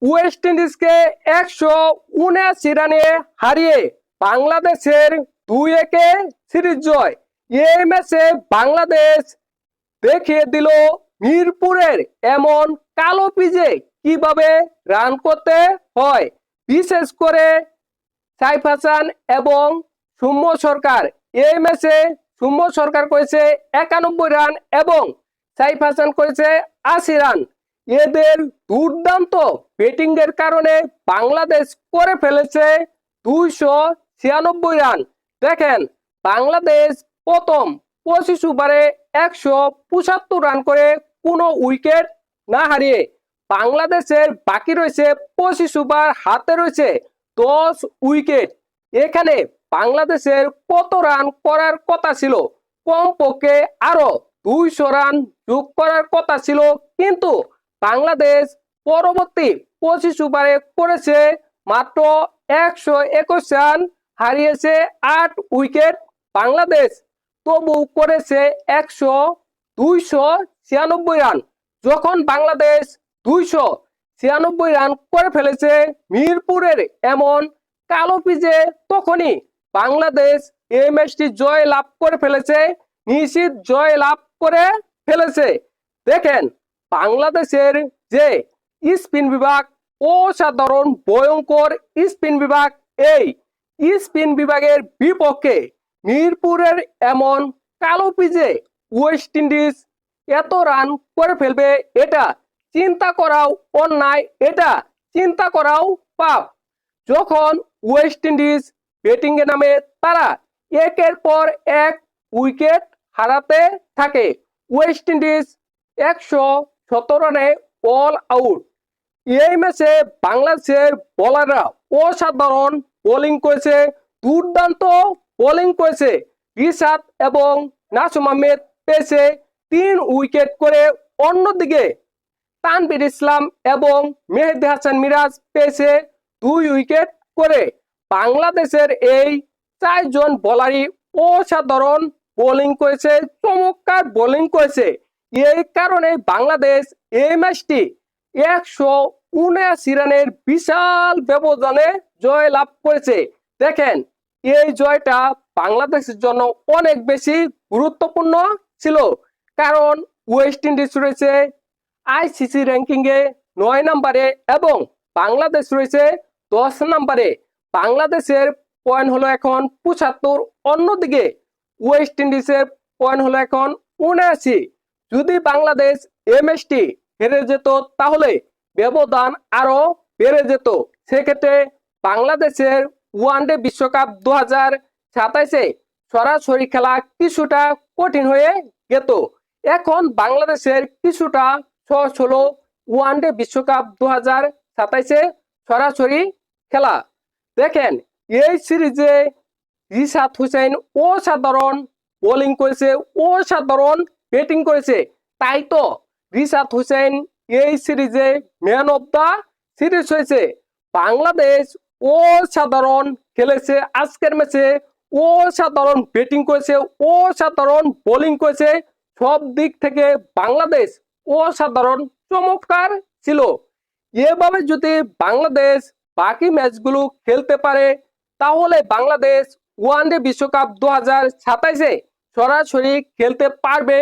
West ইন্ডিজকে 179 রানে হারিয়ে বাংলাদেশের 2-1 সিরিজ জয়। এই ম্যাচে বাংলাদেশ দেখিয়ে দিল মিরপুরের এমন কালো পিচে কিভাবে রান করতে হয়। বিশেষ করে সাইফ হাসান এবং সৌম্য সরকার। এই ম্যাচে সৌম্য সরকার করেছে 91 রান এবং সাইফ হাসান করেছে 80 রান। এদের দুর্দান্ত ব্যাটিং এর কারণে বাংলাদেশ করে ফেলেছে 296 রান। দেখেন, বাংলাদেশ প্রথম 25 ওভারে 175 রান করে কোনো উইকেট না হারিয়ে বাংলাদেশের বাকি রয়েছে 25 ওভার, হাতে রয়েছে 10 উইকেট। এখানে বাংলাদেশের কত রান করার কথা ছিল? কমপক্ষে আরো 200 রান যোগ করার কথা ছিল, কিন্তু বাংলাদেশ পরবর্তী 25 ওভারে করেছে মাত্র 121 রান, হারিয়েছে 8 উইকেট। বাংলাদেশ তবু করেছে 296 রান। যখন বাংলাদেশ 296 রান করে ফেলেছে মিরপুরের এমন কালো পিচে, তখনই বাংলাদেশ এই ম্যাচটি জয় লাভ করে ফেলেছে, নিশ্চিত জয় লাভ করে ফেলেছে। দেখেন, বাংলাদেশের যে স্পিন বিভাগ, অসাধারণ ভয়ঙ্কর স্পিন বিভাগ, এই স্পিন বিভাগের বিপক্ষে মিরপুরের এমন কালো পিচে ওয়েস্ট ইন্ডিজ এত রান করে ফেলবে, এটা চিন্তা করাও অন্যায়, এটা চিন্তা করাও পাপ। যখন ওয়েস্ট ইন্ডিজ ব্যাটিং এ নামে, তারা একের পর এক উইকেট হারাতে থাকে। ওয়েস্ট ইন্ডিজ 117 রানে অল আউট। এই ম্যাচে বাংলাদেশের বোলাররা অসাধারণ বোলিং করেছে, দুর্দান্ত বোলিং করেছে। রিশাদ এবং নাসুম আহমেদ পেয়েছে 3 উইকেট করে, অন্যদিকে তানভীর ইসলাম এবং মেহেদী হাসান মিরাজ পেয়েছে 2 উইকেট করে। বাংলাদেশের এই 4 জন বোলারই অসাধারণ বোলিং করেছে, চমৎকার বোলিং করেছে। এই কারণে বাংলাদেশ এই ম্যাচটি 179 রানের বিশাল ব্যবধানে জয় লাভ করেছে। দেখেন, এই জয়টা বাংলাদেশের জন্য অনেক বেশি গুরুত্বপূর্ণ ছিল, কারণ ওয়েস্ট ইন্ডিজ রয়েছে আইসিসি র্যাঙ্কিং এ 9 নম্বরে এবং বাংলাদেশ রয়েছে 10 নম্বরে। বাংলাদেশের পয়েন্ট হলো এখন 75, অন্যদিকে ওয়েস্ট ইন্ডিজের পয়েন্ট হলো এখন 79। যদি বাংলাদেশ এই ম্যাচটি হেরে যেত তাহলে ব্যবধান আরো বেড়ে যেত। সেক্ষেত্রে বাংলাদেশের ওয়ানডে বিশ্বকাপ 2027-এ সরাসরি খেলা কিছুটা কঠিন হয়ে যেত। এখন বাংলাদেশের কিছুটা সহজ হলো ওয়ানডে বিশ্বকাপ 2027-এ সরাসরি খেলা। দেখেন, এই সিরিজে রিশাদ হোসেন অসাধারণ বোলিং করেছে, অসাধারণ ব্যাটিং করেছে। তাই তো রিশাদ হোসেন এই সিরিজে ম্যান অফ দা সিরিজ হয়েছে। বাংলাদেশ অসাধারণ খেলেছে আজকের ম্যাচে, অসাধারণ ব্যাটিং করেছে, অসাধারণ বোলিং করেছে। সব দিক থেকে বাংলাদেশ অসাধারণ চমৎকার ছিল। এভাবে যদি বাংলাদেশ বাকি ম্যাচগুলো খেলতে পারে, তাহলে বাংলাদেশ ওয়ানডে বিশ্বকাপ 2027-এ সরাসরি খেলতে পারবে